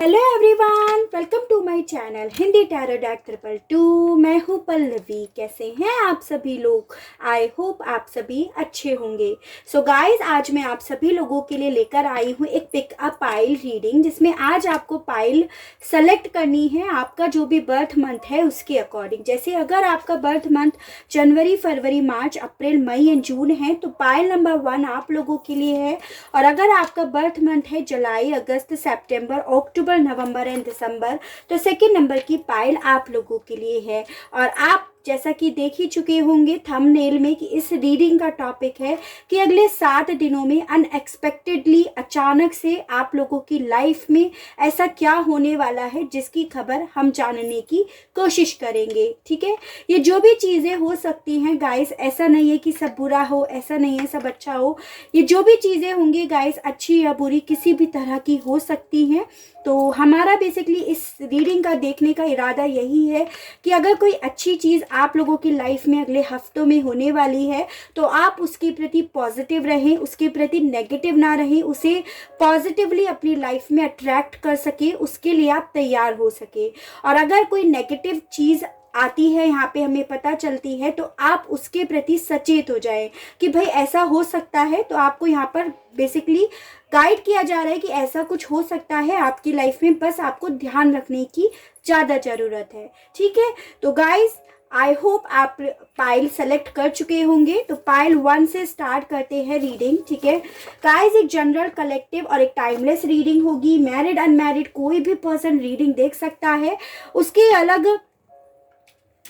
Hello everyone, welcome to my channel Hindi tarot deck 222। मैं हूँ पल्लवी। कैसे हैं आप सभी लोग? आई होप आप सभी अच्छे होंगे। सो गाइस, आज मैं आप सभी लोगों के लिए लेकर आई हूँ एक पिक अ पाइल रीडिंग, जिसमें आज आपको पाइल सेलेक्ट करनी है आपका जो भी बर्थ मंथ है उसके अकॉर्डिंग। जैसे अगर आपका बर्थ मंथ जनवरी, फरवरी, मार्च, अप्रैल, मई एंड जून है तो पाइल नंबर 1 आप लोगों के लिए है। और अगर आपका बर्थ मंथ है जुलाई, अगस्त, सितंबर, अक्टूबर, नवंबर एंड दिसंबर, तो सेकंड नंबर की पाइल आप लोगों के लिए है। और आप जैसा कि देख ही चुके होंगे थंबनेल में कि इस रीडिंग का टॉपिक है कि अगले 7 दिनों में अनएक्सपेक्टेडली अचानक से आप लोगों की लाइफ में ऐसा क्या होने वाला है जिसकी खबर हम जानने की कोशिश करेंगे। ठीक है, ये जो भी चीज़ें हो सकती हैं गाइस, ऐसा नहीं है कि सब बुरा हो, ऐसा नहीं है सब अच्छा हो। ये जो भी चीज़ें होंगी गाइस, अच्छी या बुरी किसी भी तरह की हो सकती हैं। तो हमारा बेसिकली इस रीडिंग का देखने का इरादा यही है कि अगर कोई अच्छी चीज़ आप लोगों की लाइफ में अगले हफ्तों में होने वाली है तो आप उसके प्रति पॉजिटिव रहें, उसके प्रति नेगेटिव ना रहें, उसे पॉजिटिवली अपनी लाइफ में अट्रैक्ट कर सके, उसके लिए आप तैयार हो सके। और अगर कोई नेगेटिव चीज़ आती है, यहाँ पे हमें पता चलती है, तो आप उसके प्रति सचेत हो जाएं कि भाई ऐसा हो सकता है। तो आपको यहाँ पर बेसिकली गाइड किया जा रहा है कि ऐसा कुछ हो सकता है आपकी लाइफ में, बस आपको ध्यान रखने की ज़्यादा ज़रूरत है। ठीक है, तो गाइस आई होप आप पाइल सेलेक्ट कर चुके होंगे। तो पाइल 1 से स्टार्ट करते हैं रीडिंग। ठीक है गाइस, एक जनरल, कलेक्टिव और एक टाइमलेस रीडिंग होगी। मैरिड, अनमैरिड कोई भी पर्सन रीडिंग देख सकता है, उसके अलग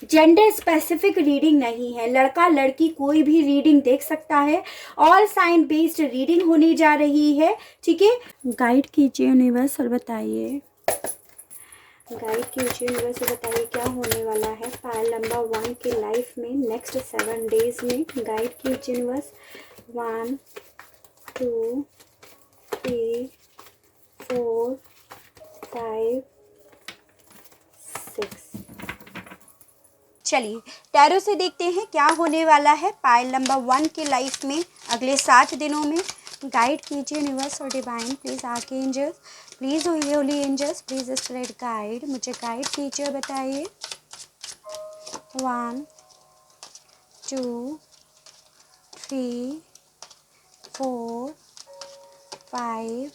जेंडर स्पेसिफिक रीडिंग नहीं है। लड़का लड़की कोई भी रीडिंग देख सकता है। ऑल साइन बेस्ड रीडिंग होने जा रही है। ठीक है, गाइड कीजिए यूनिवर्स और बताइए, गाइड कीजिए यूनिवर्स और बताइए क्या होने वाला है फाइल नंबर 1 की लाइफ में नेक्स्ट 7 डेज में। गाइड कीजिए यूनिवर्स। 1 2 3 4 5 6। चलिए टैरो से देखते हैं क्या होने वाला है पाइल नंबर 1 की लाइफ में अगले 7 दिनों में। गाइड कीजिए यूनिवर्स और डिवाइन, प्लीज़ आके angels, please holy angels, please spread guide, मुझे गाइड कीजिए और बताइए। 1 2 3 4 5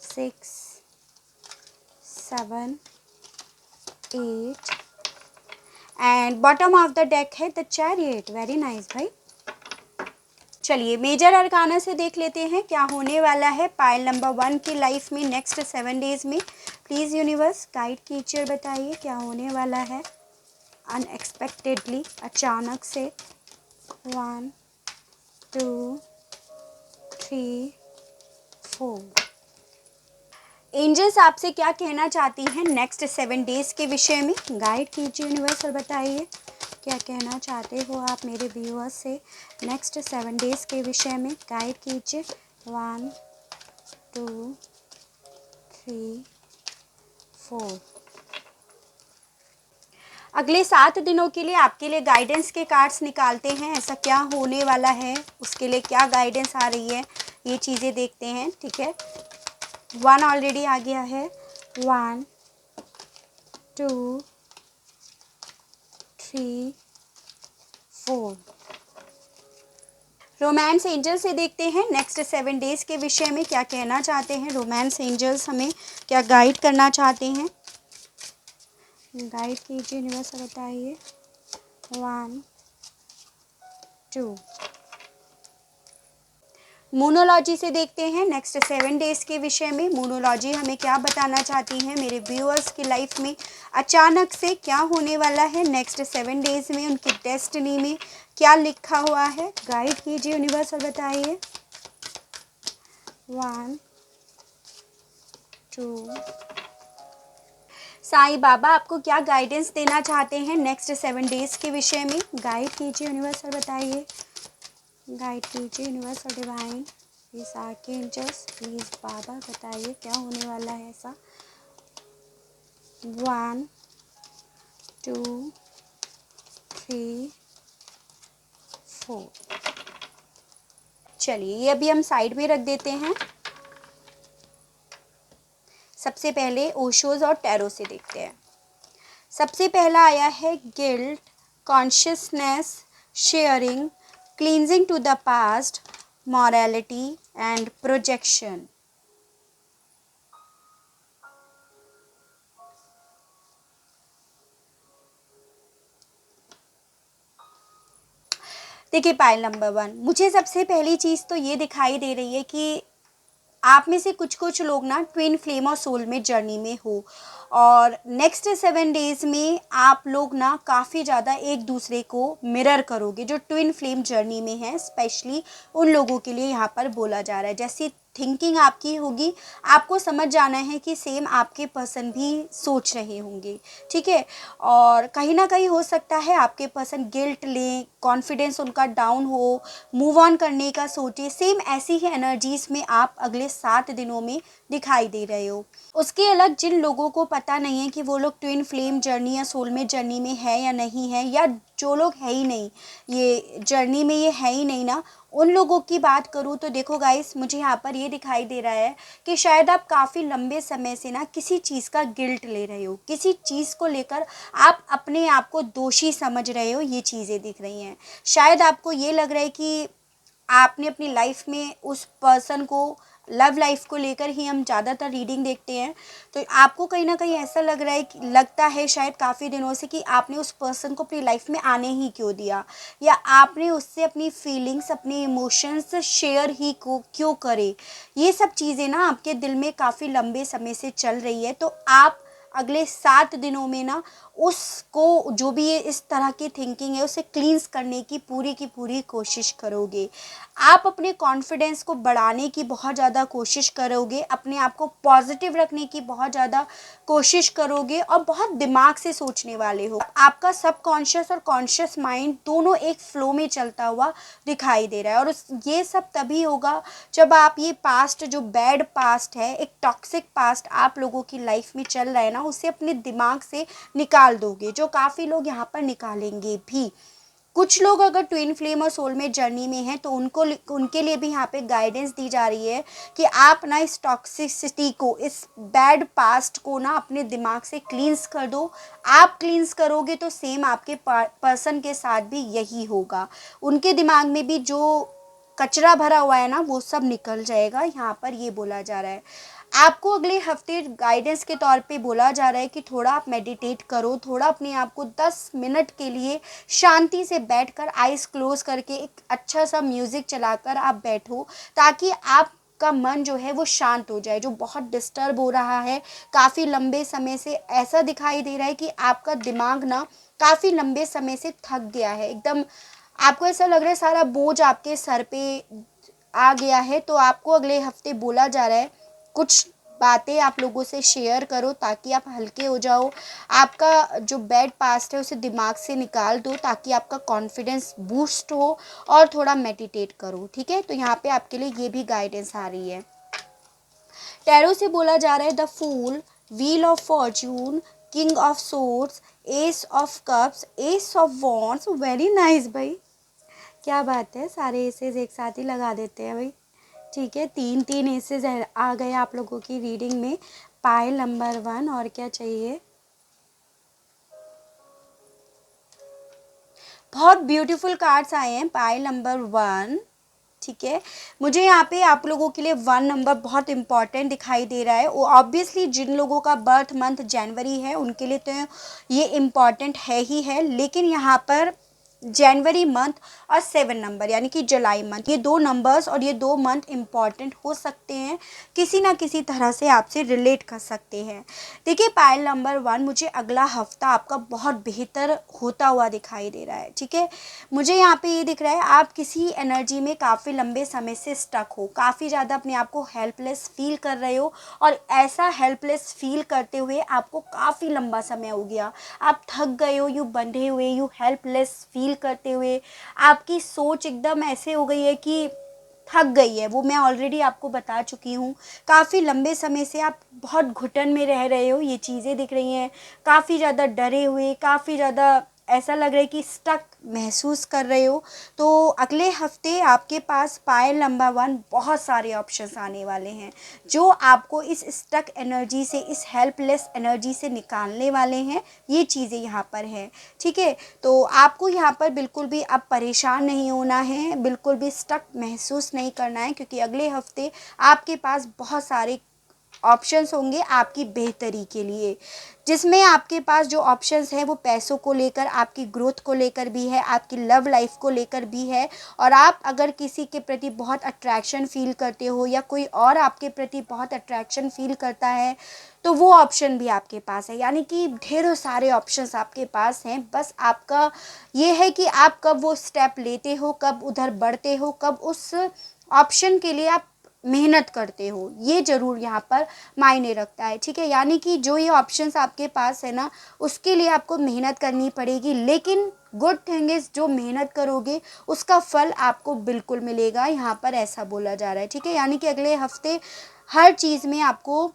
6 7 8 and bottom of the deck है द चैरियट। वेरी नाइस भाई। चलिए मेजर अरकाना से देख लेते हैं क्या होने वाला है पाइल नंबर 1 की लाइफ में नेक्स्ट 7 डेज में। प्लीज़ यूनिवर्स गाइड कीजिए और बताइए क्या होने वाला है अनएक्सपेक्टेडली, अचानक से। 1 2 3 4। एंजल्स आपसे क्या कहना चाहती हैं नेक्स्ट 7 डेज के विषय में? गाइड कीजिए यूनिवर्स और बताइए क्या कहना चाहते हो आप मेरे व्यूअर्स से नेक्स्ट 7 डेज के विषय में। गाइड कीजिए। 1 2 3 4। अगले 7 दिनों के लिए आपके लिए गाइडेंस के कार्ड्स निकालते हैं। ऐसा क्या होने वाला है, उसके लिए क्या गाइडेंस आ रही है, ये चीज़ें देखते हैं। ठीक है, 1 ऑलरेडी आ गया है। 1 2 3 4। रोमांस एंजल से देखते हैं नेक्स्ट 7 डेज के विषय में क्या कहना चाहते हैं रोमांस एंजल्स, हमें क्या गाइड करना चाहते हैं। गाइड कीजिए यूनिवर्स बताइए। 1 2। मोनोलॉजी से देखते हैं नेक्स्ट 7 डेज के विषय में। मोनोलॉजी हमें क्या बताना चाहती हैं मेरे व्यूअर्स की लाइफ में अचानक से क्या होने वाला है नेक्स्ट 7 डेज में, उनकी डेस्टिनी में क्या लिखा हुआ है। गाइड कीजिए यूनिवर्स और बताइए। 1 2। साईं बाबा आपको क्या गाइडेंस देना चाहते हैं नेक्स्ट 7 डेज के विषय में। गाइड कीजिए यूनिवर्स और बताइए। गाइड कीजिए यूनिवर्स और डिवाइन, प्लीज़ आके एंजल्स, प्लीज़ बाबा बताइए क्या होने वाला है ऐसा। 1 2 3 4। चलिए ये अभी हम साइड में रख देते हैं। सबसे पहले ओशोज और टैरो से देखते हैं। सबसे पहला आया है guilt, consciousness, sharing, cleansing to the past, morality and projection. देखिए पाइल नंबर 1, मुझे सबसे पहली चीज़ तो ये दिखाई दे रही है कि आप में से कुछ कुछ लोग ना ट्विन फ्लेम और सोलमेट जर्नी में हो, और नेक्स्ट 7 डेज में आप लोग ना काफ़ी ज़्यादा एक दूसरे को मिरर करोगे। जो ट्विन फ्लेम जर्नी में है स्पेशली उन लोगों के लिए यहाँ पर बोला जा रहा है। जैसी थिंकिंग आपकी होगी, आपको समझ जाना है कि सेम आपके पर्सन भी सोच रहे होंगे, ठीक है। और कहीं ना कहीं हो सकता है आपके पर्सन गिल्ट लें, कॉन्फिडेंस उनका डाउन हो, मूव ऑन करने का सोचे। सेम ऐसी ही एनर्जीज में आप अगले 7 दिनों में दिखाई दे रहे हो। उसके अलग जिन लोगों को पता नहीं है कि वो लोग ट्विन फ्लेम जर्नी या सोलमेट जर्नी में है या नहीं है, या जो लोग है ही नहीं ये जर्नी में, ये है ही नहीं ना, उन लोगों की बात करूँ तो देखो गाइस, मुझे यहाँ पर ये दिखाई दे रहा है कि शायद आप काफ़ी लंबे समय से ना किसी चीज़ का गिल्ट ले रहे हो, किसी चीज़ को लेकर आप अपने आप को दोषी समझ रहे हो। ये चीज़ें दिख रही हैं। शायद आपको ये लग रहा है कि आपने अपनी लाइफ में उस पर्सन को, लव लाइफ को लेकर ही हम ज़्यादातर रीडिंग देखते हैं, तो आपको कहीं ना कहीं ऐसा लग रहा है कि लगता है शायद काफ़ी दिनों से कि आपने उस पर्सन को अपनी लाइफ में आने ही क्यों दिया, या आपने उससे अपनी फीलिंग्स, अपने इमोशंस शेयर ही को क्यों करे। ये सब चीज़ें ना आपके दिल में काफ़ी लंबे समय से चल रही है। तो आप अगले 7 दिनों में ना उसको, जो भी ये इस तरह की थिंकिंग है, उसे क्लींस करने की पूरी कोशिश करोगे। आप अपने कॉन्फिडेंस को बढ़ाने की बहुत ज़्यादा कोशिश करोगे, अपने आप को पॉजिटिव रखने की बहुत ज़्यादा कोशिश करोगे, और बहुत दिमाग से सोचने वाले हो। आपका सबकॉन्शियस और कॉन्शियस माइंड दोनों एक फ्लो में चलता हुआ दिखाई दे रहा है। और ये सब तभी होगा जब आप ये पास्ट, जो बैड पास्ट है, एक टॉक्सिक पास्ट आप लोगों की लाइफ में चल रहा है ना, उसे अपने दिमाग से निकाल दोगे, जो काफ़ी लोग यहाँ पर निकालेंगे भी। कुछ लोग अगर ट्विन फ्लेम और सोलमेट जर्नी में हैं तो उनके लिए भी यहाँ पे गाइडेंस दी जा रही है कि आप ना इस टॉक्सिसिटी को, इस बैड पास्ट को ना अपने दिमाग से क्लींस कर दो। आप क्लींस करोगे तो सेम आपके पर्सन के साथ भी यही होगा। उनके दिमाग में भी जो कचरा भरा हुआ है ना, वो सब निकल जाएगा। यहाँ पर ये बोला जा रहा है। आपको अगले हफ्ते गाइडेंस के तौर पे बोला जा रहा है कि थोड़ा आप मेडिटेट करो, थोड़ा अपने आप को 10 मिनट के लिए शांति से बैठकर आइज़ क्लोज करके एक अच्छा सा म्यूज़िक चलाकर आप बैठो, ताकि आप का मन जो है वो शांत हो जाए, जो बहुत डिस्टर्ब हो रहा है काफ़ी लंबे समय से। ऐसा दिखाई दे रहा है कि आपका दिमाग ना काफ़ी लंबे समय से थक गया है, एकदम आपको ऐसा लग रहा है सारा बोझ आपके सर पे आ गया है। तो आपको अगले हफ्ते बोला जा रहा है कुछ बातें आप लोगों से शेयर करो ताकि आप हल्के हो जाओ। आपका जो बैड पास्ट है उसे दिमाग से निकाल दो ताकि आपका कॉन्फिडेंस बूस्ट हो, और थोड़ा मेडिटेट करो, ठीक है। तो यहाँ पे आपके लिए ये भी गाइडेंस आ रही है। टैरो से बोला जा रहा है the fool, wheel of fortune, king of swords, ace of cups, ace of wands. Very nice भाई, क्या बात है, सारे एसेस एक साथ ही लगा देते हैं भाई। ठीक है, 3 एसेस आ गए आप लोगों की रीडिंग में। पाइल नंबर 1, और क्या चाहिए। बहुत ब्यूटीफुल कार्ड्स आए हैं पाइल नंबर 1, ठीक है। मुझे यहाँ पे आप लोगों के लिए 1 नंबर बहुत इंपॉर्टेंट दिखाई दे रहा है। वो ऑब्वियसली जिन लोगों का बर्थ मंथ जनवरी है उनके लिए तो ये इम्पॉर्टेंट है ही है, लेकिन यहाँ पर जनवरी मंथ और 7 नंबर यानी कि जुलाई मंथ, ये 2 नंबर्स और ये 2 मंथ इम्पॉर्टेंट हो सकते हैं, किसी ना किसी तरह से आपसे रिलेट कर सकते हैं। देखिए पाइल नंबर 1, मुझे अगला हफ्ता आपका बहुत बेहतर होता हुआ दिखाई दे रहा है, ठीक है। मुझे यहाँ पे ये दिख रहा है आप किसी एनर्जी में काफ़ी लंबे समय से स्टक हो, काफ़ी ज़्यादा अपने आप को हेल्पलेस फील कर रहे हो, और ऐसा हेल्पलेस फील करते हुए आपको काफ़ी लंबा समय हो गया। आप थक गए हो, यू बंधे हुए, यू हेल्पलेस फील करते हुए। आपकी सोच एकदम ऐसे हो गई है कि थक गई है, वो मैं ऑलरेडी आपको बता चुकी हूँ। काफ़ी लंबे समय से आप बहुत घुटन में रह रहे हो, ये चीज़ें दिख रही हैं। काफ़ी ज़्यादा डरे हुए, काफ़ी ज़्यादा ऐसा लग रहा है कि स्टक महसूस कर रहे हो, तो अगले हफ्ते आपके पास पायल नंबर 1 बहुत सारे ऑप्शंस आने वाले हैं जो आपको इस स्टक एनर्जी से, इस हेल्पलेस एनर्जी से निकालने वाले हैं। ये चीज़ें यहाँ पर हैं, ठीक है। तो आपको यहाँ पर बिल्कुल भी अब परेशान नहीं होना है, बिल्कुल भी स्टक महसूस नहीं करना है, क्योंकि अगले हफ्ते आपके पास बहुत सारे ऑप्शंस होंगे आपकी बेहतरी के लिए, जिसमें आपके पास जो ऑप्शंस हैं वो पैसों को लेकर, आपकी ग्रोथ को लेकर भी है, आपकी लव लाइफ को लेकर भी है। और आप अगर किसी के प्रति बहुत अट्रैक्शन फील करते हो या कोई और आपके प्रति बहुत अट्रैक्शन फील करता है, तो वो ऑप्शन भी आपके पास है। यानी कि ढेरों सारे ऑप्शंस आपके पास हैं, बस आपका ये है कि आप कब वो स्टेप लेते हो, कब उधर बढ़ते हो, कब उस ऑप्शन के लिए आप मेहनत करते हो, ये ज़रूर यहाँ पर मायने रखता है, ठीक है। यानी कि जो ये ऑप्शंस आपके पास है ना, उसके लिए आपको मेहनत करनी पड़ेगी, लेकिन गुड थिंग इज़ जो मेहनत करोगे उसका फल आपको बिल्कुल मिलेगा, यहाँ पर ऐसा बोला जा रहा है, ठीक है। यानी कि अगले हफ्ते हर चीज़ में आपको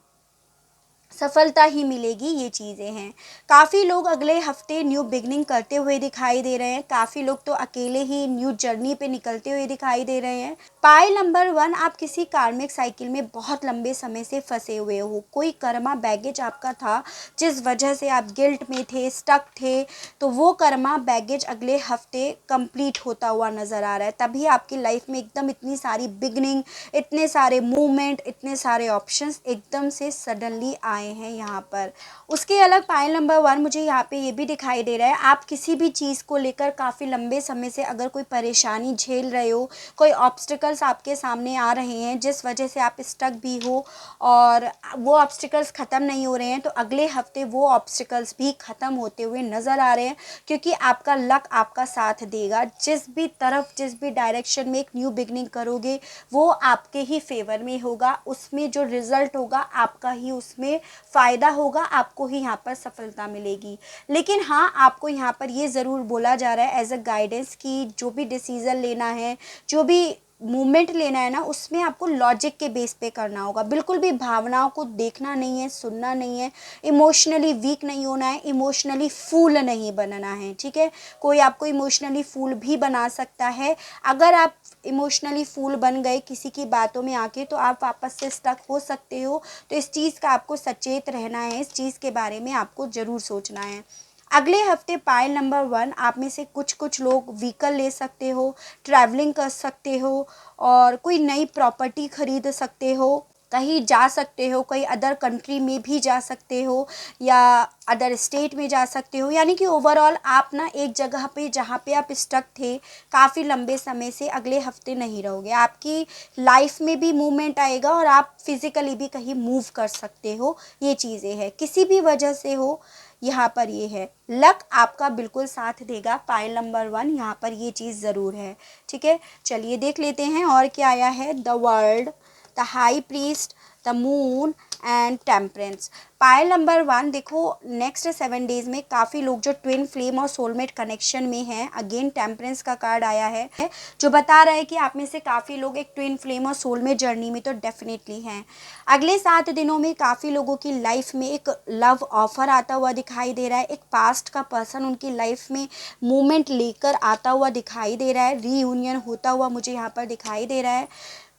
सफलता ही मिलेगी, ये चीज़ें हैं। काफ़ी लोग अगले हफ्ते न्यू बिगनिंग करते हुए दिखाई दे रहे हैं, काफ़ी लोग तो अकेले ही न्यू जर्नी पे निकलते हुए दिखाई दे रहे हैं। पाइल नंबर 1, आप किसी कार्मिक साइकिल में बहुत लंबे समय से फंसे हुए हो, कोई कर्मा बैगेज आपका था जिस वजह से आप गिल्ट में थे, स्टक थे, तो वो कर्मा बैगेज अगले हफ्ते कंप्लीट होता हुआ नज़र आ रहा है। तभी आपकी लाइफ में एकदम इतनी सारी बिगनिंग, इतने सारे मूवमेंट, इतने सारे ऑप्शंस एकदम से सडनली आए हैं यहाँ पर। उसके अलग पाइल नंबर 1 मुझे यहाँ पे ये भी दिखाई दे रहा है, आप किसी भी चीज़ को लेकर काफ़ी लंबे समय से अगर कोई परेशानी झेल रहे हो, कोई ऑब्स्टिकल्स आपके सामने आ रहे हैं जिस वजह से आप स्टक भी हो और वो ऑब्स्टिकल्स ख़त्म नहीं हो रहे हैं, तो अगले हफ्ते वो ऑब्स्टिकल्स भी ख़त्म होते हुए नज़र आ रहे हैं, क्योंकि आपका लक आपका साथ देगा। जिस भी तरफ, जिस भी डायरेक्शन में एक न्यू बिगनिंग करोगे वो आपके ही फेवर में होगा, उसमें जो रिज़ल्ट होगा आपका ही उसमें फ़ायदा होगा, आपको ही यहाँ पर सफलता मिलेगी। लेकिन हाँ, आपको यहाँ पर ये ज़रूर बोला जा रहा है एज अ गाइडेंस कि जो भी डिसीज़न लेना है, जो भी मूवमेंट लेना है ना, उसमें आपको लॉजिक के बेस पे करना होगा। बिल्कुल भी भावनाओं को देखना नहीं है, सुनना नहीं है, इमोशनली वीक नहीं होना है, इमोशनली फूल नहीं बनना है, ठीक है। कोई आपको इमोशनली फूल भी बना सकता है, अगर आप इमोशनली फूल बन गए किसी की बातों में आके तो आप वापस से स्टक हो सकते हो। तो इस चीज़ का आपको सचेत रहना है, इस चीज़ के बारे में आपको ज़रूर सोचना है। अगले हफ्ते पाइल नंबर 1, आप में से कुछ लोग व्हीकल ले सकते हो, ट्रैवलिंग कर सकते हो और कोई नई प्रॉपर्टी खरीद सकते हो, कहीं जा सकते हो, कोई अदर कंट्री में भी जा सकते हो या अदर स्टेट में जा सकते हो। यानी कि ओवरऑल आप ना एक जगह पे जहाँ पे आप स्टक थे काफ़ी लंबे समय से, अगले हफ्ते नहीं रहोगे, आपकी लाइफ में भी मूवमेंट आएगा और आप फिज़िकली भी कहीं मूव कर सकते हो। ये चीज़ें हैं, किसी भी वजह से हो, यहाँ पर ये है, लक आपका बिल्कुल साथ देगा। पाइल नंबर 1 यहाँ पर ये चीज़ ज़रूर है, ठीक है। चलिए देख लेते हैं और क्या आया है। The world, the high priest, the moon and temperance. Pile number 1 देखो, नेक्स्ट 7 डेज़ में काफ़ी लोग जो ट्विन फ्लेम और सोलमेट कनेक्शन में हैं, अगेन टेम्परेंस का कार्ड आया है जो बता रहा है कि आप में से काफ़ी लोग एक ट्विन फ्लेम और सोलमेट जर्नी में तो डेफिनेटली हैं। अगले 7 दिनों में काफ़ी लोगों की लाइफ में एक लव ऑफर आता हुआ दिखाई दे रहा है, एक पास्ट का पर्सन उनकी लाइफ में मूवमेंट लेकर आता हुआ दिखाई दे रहा है, रीयूनियन होता हुआ मुझे यहाँ पर दिखाई दे रहा है।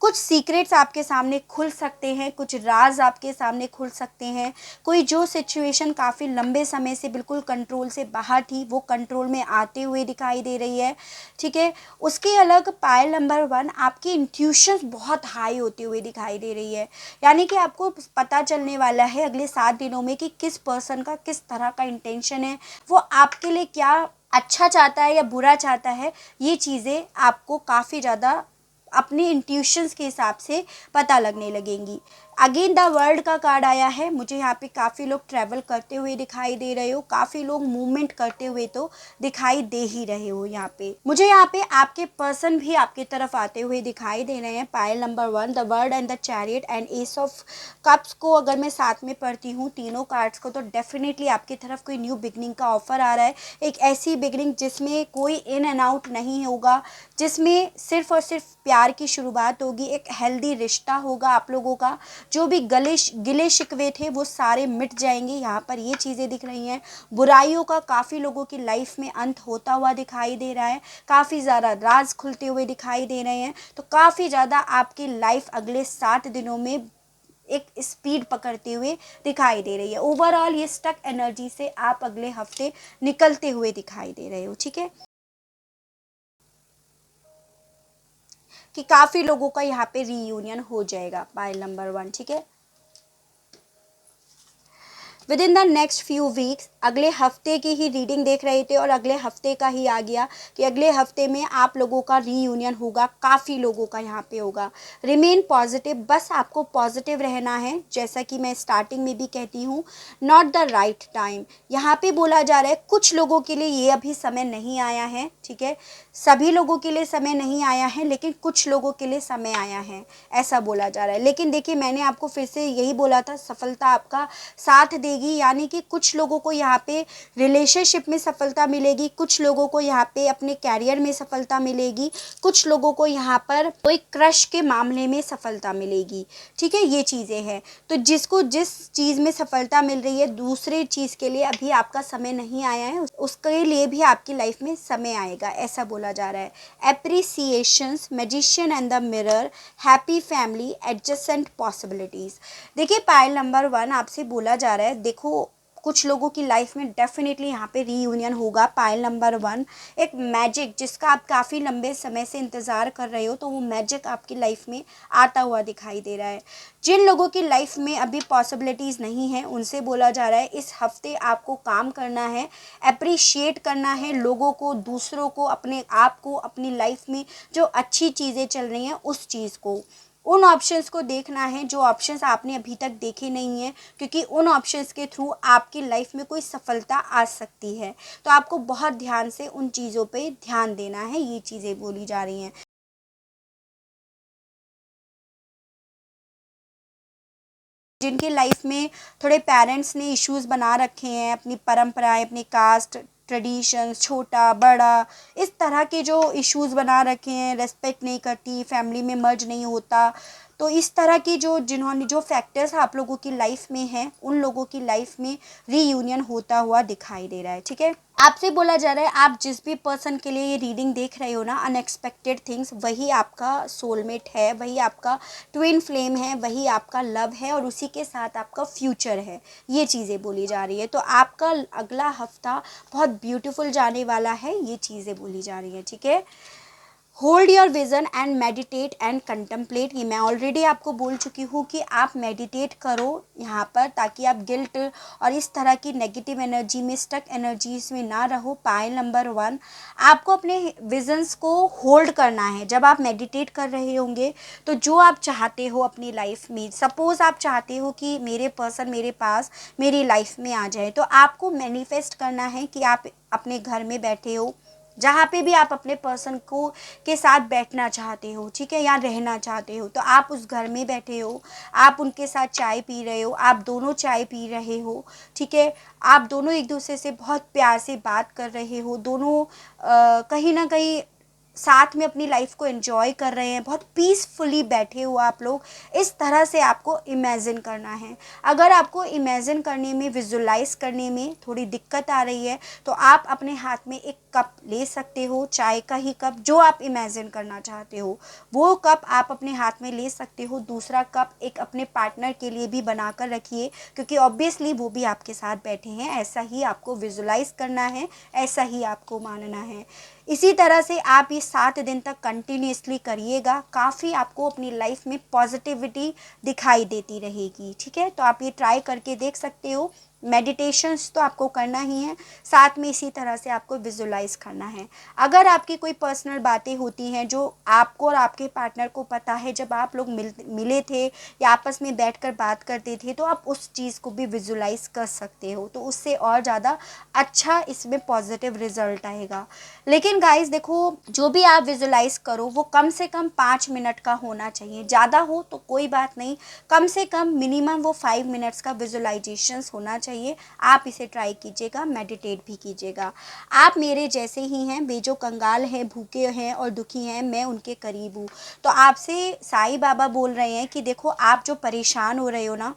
कुछ सीक्रेट्स आपके सामने खुल सकते हैं, कुछ राज आपके सामने खुल सकते हैं, कोई जो सिचुएशन काफ़ी लंबे समय से बिल्कुल कंट्रोल से बाहर थी वो कंट्रोल में आते हुए दिखाई दे रही है, ठीक है। उसके अलग पाइल नंबर 1, आपकी इंट्यूशंस बहुत हाई होती हुई दिखाई दे रही है। यानी कि आपको पता चलने वाला है अगले 7 दिनों में कि किस पर्सन का किस तरह का इंटेंशन है, वो आपके लिए क्या अच्छा चाहता है या बुरा चाहता है, ये चीज़ें आपको काफ़ी ज़्यादा अपने इंट्यूशंस के हिसाब से पता लगने लगेंगी। अगेन द वर्ल्ड का कार्ड आया है, मुझे यहाँ पे काफ़ी लोग ट्रैवल करते हुए दिखाई दे रहे हो, काफ़ी लोग मूवमेंट करते हुए तो दिखाई दे ही रहे हो। यहाँ पे मुझे यहाँ पे आपके पर्सन भी आपकी तरफ आते हुए दिखाई दे रहे हैं। Pile number 1, the world and the chariot and S of cups को अगर मैं साथ में पढ़ती हूँ तीनों कार्ड्स को, तो डेफिनेटली आपकी तरफ कोई न्यू बिगनिंग का ऑफर आ रहा है। एक ऐसी बिगनिंग जिसमें कोई इन एंड आउट नहीं होगा, जिसमें सिर्फ और सिर्फ प्यार की शुरुआत होगी, एक हेल्दी रिश्ता होगा आप लोगों का जो भी गिले शिकवे थे वो सारे मिट जाएंगे। यहाँ पर ये चीज़ें दिख रही हैं। बुराइयों का काफ़ी लोगों की लाइफ में अंत होता हुआ दिखाई दे रहा है। काफ़ी ज़्यादा राज खुलते हुए दिखाई दे रहे हैं। तो काफ़ी ज़्यादा आपकी लाइफ अगले 7 दिनों में एक स्पीड पकड़ते हुए दिखाई दे रही है। ओवरऑल ये स्टक एनर्जी से आप अगले हफ्ते निकलते हुए दिखाई दे रहे हो। ठीक है, कि काफ़ी लोगों का यहाँ पे रीयूनियन हो जाएगा, पाइल नंबर 1। ठीक है, with in the next few weeks, अगले हफ्ते की ही रीडिंग देख रहे थे और अगले हफ्ते का ही आ गया कि अगले हफ्ते में आप लोगों का रीयूनियन होगा, काफ़ी लोगों का यहाँ पे होगा। रिमेन पॉजिटिव, बस आपको पॉजिटिव रहना है। जैसा कि मैं स्टार्टिंग में भी कहती हूँ, नॉट द राइट टाइम। यहाँ पे बोला जा रहा है कुछ लोगों के लिए ये अभी समय नहीं आया है। ठीक है, सभी लोगों के लिए समय नहीं आया है, लेकिन कुछ लोगों के लिए समय आया है, ऐसा बोला जा रहा है। लेकिन देखिए, मैंने आपको फिर से यही बोला था, सफलता आपका साथ देगी। यानी कि कुछ लोगों को यहाँ पे रिलेशनशिप में सफलता मिलेगी, कुछ लोगों को यहाँ पे अपने कैरियर में सफलता मिलेगी, कुछ लोगों को यहाँ पर कोई क्रश के मामले में सफलता मिलेगी। ठीक है, ये चीज़ें हैं। तो जिसको जिस चीज़ में सफलता मिल रही है, दूसरे चीज़ के लिए अभी आपका समय नहीं आया है, उसके लिए भी आपकी लाइफ में समय आएगा, ऐसा बोला जा रहा है। Appreciations, magician and the mirror, happy family, adjacent possibilities. देखिए, पाइल नंबर 1 आपसे बोला जा रहा है, देखो कुछ लोगों की लाइफ में डेफिनेटली यहाँ पे रीयूनियन होगा। पाइल नंबर 1 एक मैजिक, जिसका आप काफ़ी लंबे समय से इंतज़ार कर रहे हो, तो वो मैजिक आपकी लाइफ में आता हुआ दिखाई दे रहा है। जिन लोगों की लाइफ में अभी पॉसिबिलिटीज़ नहीं है, उनसे बोला जा रहा है इस हफ्ते आपको काम करना है, अप्रिशिएट करना है लोगों को, दूसरों को, अपने आप को, अपनी लाइफ में जो अच्छी चीज़ें चल रही हैं उस चीज़ को, उन ऑप्शंस को देखना है जो ऑप्शंस आपने अभी तक देखे नहीं हैं, क्योंकि उन ऑप्शंस के थ्रू आपकी लाइफ में कोई सफलता आ सकती है। तो आपको बहुत ध्यान से उन चीज़ों पे ध्यान देना है, ये चीज़ें बोली जा रही हैं। जिनके लाइफ में थोड़े पेरेंट्स ने इश्यूज बना रखे हैं, अपनी परंपराएं, अपनी कास्ट ट्रेडिशंस, छोटा बड़ा, इस तरह के जो इश्यूज बना रखे हैं, रेस्पेक्ट नहीं करती, फैमिली में मर्ज नहीं होता, तो इस तरह की जो जिन्होंने जो फैक्टर्स आप लोगों की लाइफ में हैं, उन लोगों की लाइफ में रीयूनियन होता हुआ दिखाई दे रहा है। ठीक है, आपसे बोला जा रहा है आप जिस भी पर्सन के लिए ये रीडिंग देख रहे हो ना, अनएक्सपेक्टेड थिंग्स, वही आपका सोलमेट है, वही आपका ट्विन फ्लेम है, वही आपका लव है, और उसी के साथ आपका फ्यूचर है, ये चीज़ें बोली जा रही है। तो आपका अगला हफ्ता बहुत ब्यूटीफुल जाने वाला है, ये चीज़ें बोली जा रही है। ठीक है, hold your vision and meditate and contemplate. ये मैं ऑलरेडी आपको बोल चुकी हूँ कि आप मेडिटेट करो यहाँ पर, ताकि आप गिल्ट और इस तरह की नेगेटिव एनर्जी में, स्टक एनर्जीज में ना रहो। पाइल नंबर 1, आपको अपने विजन्स को होल्ड करना है। जब आप मेडिटेट कर रहे होंगे, तो जो आप चाहते हो अपनी लाइफ में, सपोज़ आप चाहते हो कि मेरे पर्सन मेरे पास मेरी लाइफ में आ जाए, तो आपको मैनिफेस्ट करना है कि आप अपने घर में बैठे हो, जहाँ पे भी आप अपने पर्सन को के साथ बैठना चाहते हो, ठीक है, या रहना चाहते हो, तो आप उस घर में बैठे हो, आप उनके साथ चाय पी रहे हो, आप दोनों चाय पी रहे हो, ठीक है, आप दोनों एक दूसरे से बहुत प्यार से बात कर रहे हो, दोनों कहीं ना कहीं साथ में अपनी लाइफ को एंजॉय कर रहे हैं, बहुत पीसफुली बैठे हो आप लोग। इस तरह से आपको इमेजिन करना है। अगर आपको इमेजिन करने में, विजुलाइज करने में थोड़ी दिक्कत आ रही है, तो आप अपने हाथ में एक कप ले सकते हो, चाय का ही कप, जो आप इमेजिन करना चाहते हो वो कप आप अपने हाथ में ले सकते हो। दूसरा कप एक अपने पार्टनर के लिए भी बना कर रखिए, क्योंकि ऑब्वियसली वो भी आपके साथ बैठे हैं। ऐसा ही आपको विजुलाइज करना है, ऐसा ही आपको मानना है। इसी तरह से आप ये 7 दिन तक कंटिन्यूसली करिएगा, काफ़ी आपको अपनी लाइफ में पॉजिटिविटी दिखाई देती रहेगी। ठीक है, तो आप ये ट्राई करके देख सकते हो। मेडिटेशंस तो आपको करना ही है, साथ में इसी तरह से आपको विजुलाइज करना है। अगर आपकी कोई पर्सनल बातें होती हैं जो आपको और आपके पार्टनर को पता है, जब आप लोग मिले थे या आपस में बैठकर बात करते थे, तो आप उस चीज़ को भी विजुलाइज कर सकते हो, तो उससे और ज़्यादा अच्छा इसमें पॉजिटिव रिजल्ट आएगा। लेकिन गाइस देखो, जो भी आप विजुलाइज करो वो कम से कम 5 मिनट का होना चाहिए। ज़्यादा हो तो कोई बात नहीं, कम से कम मिनिमम वो 5 मिनट्स का विजुलाइजेशंस होना चाहिए। चाहिए, आप इसे ट्राई कीजिएगा, मेडिटेट भी कीजिएगा। आप मेरे जैसे ही हैं, वे जो कंगाल हैं, भूखे हैं और दुखी हैं, मैं उनके करीब हूँ। तो आपसे साईं बाबा बोल रहे हैं कि देखो, आप जो परेशान हो रहे हो ना,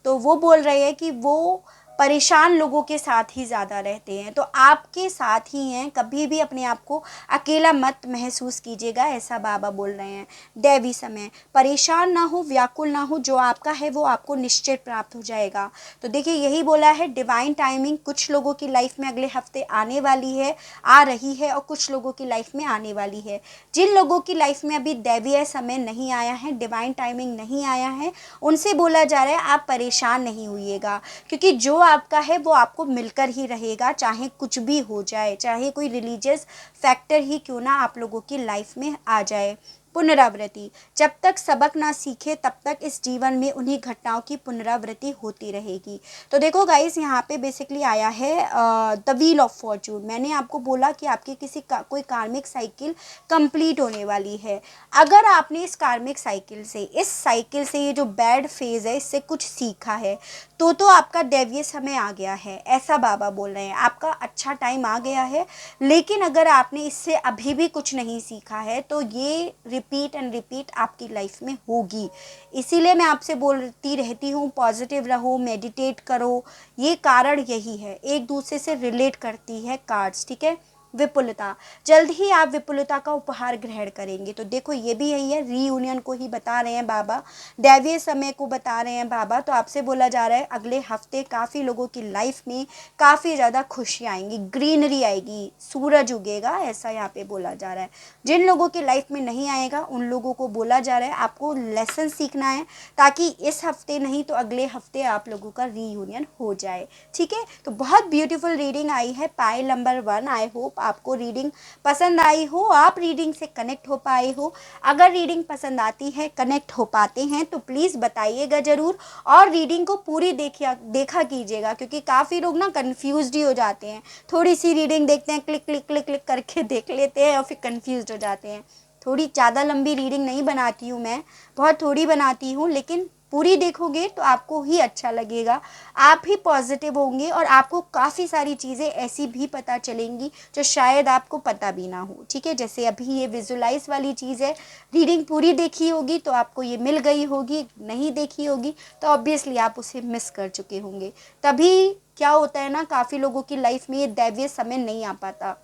तो वो बोल रहे हैं कि वो परेशान लोगों के साथ ही ज़्यादा रहते हैं, तो आपके साथ ही हैं, कभी भी अपने आप को अकेला मत महसूस कीजिएगा, ऐसा बाबा बोल रहे हैं। दैवी समय, परेशान ना हो, व्याकुल ना हो, जो आपका है वो आपको निश्चित प्राप्त हो जाएगा। तो देखिए, यही बोला है, डिवाइन टाइमिंग कुछ लोगों की लाइफ में अगले हफ्ते आने वाली है, आ रही है, और कुछ लोगों की लाइफ में आने वाली है। जिन लोगों की लाइफ में अभी दैवीय समय नहीं आया है, डिवाइन टाइमिंग नहीं आया है, उनसे बोला जा रहा है आप परेशान नहीं होइएगा, क्योंकि जो आपका है वो आपको मिलकर ही रहेगा, चाहे कुछ भी हो जाए, चाहे कोई रिलीजियस फैक्टर ही क्यों ना आप लोगों की लाइफ में आ जाए। पुनरावृत्ति, जब तक सबक ना सीखे तब तक इस जीवन में उन्हीं घटनाओं की पुनरावृत्ति होती रहेगी। तो देखो गाइस, यहाँ पे बेसिकली आया है द व्हील ऑफ फॉर्चून। मैंने आपको बोला कि आपकी कोई कार्मिक साइकिल कंप्लीट होने वाली है। अगर आपने इस कार्मिक साइकिल से, इस साइकिल से, ये जो बैड फेज है, इससे कुछ सीखा है, तो आपका दैवीय समय आ गया है, ऐसा बाबा बोल रहे हैं। आपका अच्छा टाइम आ गया है। लेकिन अगर आपने इससे अभी भी कुछ नहीं सीखा है, तो ये रिपीट एंड रिपीट आपकी लाइफ में होगी। इसीलिए मैं आपसे बोलती रहती हूँ, पॉजिटिव रहो, मेडिटेट करो। ये कारण यही है, एक दूसरे से रिलेट करती है कार्ड्स, ठीक है। विपुलता, जल्द ही आप विपुलता का उपहार ग्रहण करेंगे। तो देखो, ये भी यही है, रीयूनियन को ही बता रहे हैं बाबा, दैवीय समय को बता रहे हैं बाबा। तो आपसे बोला जा रहा है, अगले हफ्ते काफ़ी लोगों की लाइफ में काफ़ी ज़्यादा खुशियाँ आएंगी, ग्रीनरी आएगी, सूरज उगेगा, ऐसा यहाँ पे बोला जा रहा है। जिन लोगों की लाइफ में नहीं आएगा, उन लोगों को बोला जा रहा है आपको लेसन सीखना है, ताकि इस हफ्ते नहीं तो अगले हफ्ते आप लोगों का रीयूनियन हो जाए, ठीक है। तो बहुत ब्यूटीफुल रीडिंग आई है, पाइल नंबर 1। आई होप आपको रीडिंग पसंद आई हो, आप रीडिंग से कनेक्ट हो पाए हो। अगर रीडिंग पसंद आती है, कनेक्ट हो पाते हैं, तो प्लीज़ बताइएगा ज़रूर, और रीडिंग को पूरी देखा कीजिएगा, क्योंकि काफ़ी लोग ना कन्फ्यूज़ ही हो जाते हैं। थोड़ी सी रीडिंग देखते हैं, क्लिक क्लिक क्लिक क्लिक करके देख लेते हैं और फिर कन्फ्यूज़ हो जाते हैं। थोड़ी ज़्यादा लंबी रीडिंग नहीं बनाती हूँ मैं, बहुत थोड़ी बनाती हूँ, लेकिन पूरी देखोगे तो आपको ही अच्छा लगेगा, आप ही पॉजिटिव होंगे, और आपको काफ़ी सारी चीज़ें ऐसी भी पता चलेंगी जो शायद आपको पता भी ना हो, ठीक है। जैसे अभी ये विजुलाइज वाली चीज़ है, रीडिंग पूरी देखी होगी तो आपको ये मिल गई होगी, नहीं देखी होगी तो ऑब्वियसली आप उसे मिस कर चुके होंगे। तभी क्या होता है ना, काफ़ी लोगों की लाइफ में ये दैवीय समय नहीं आ पाता।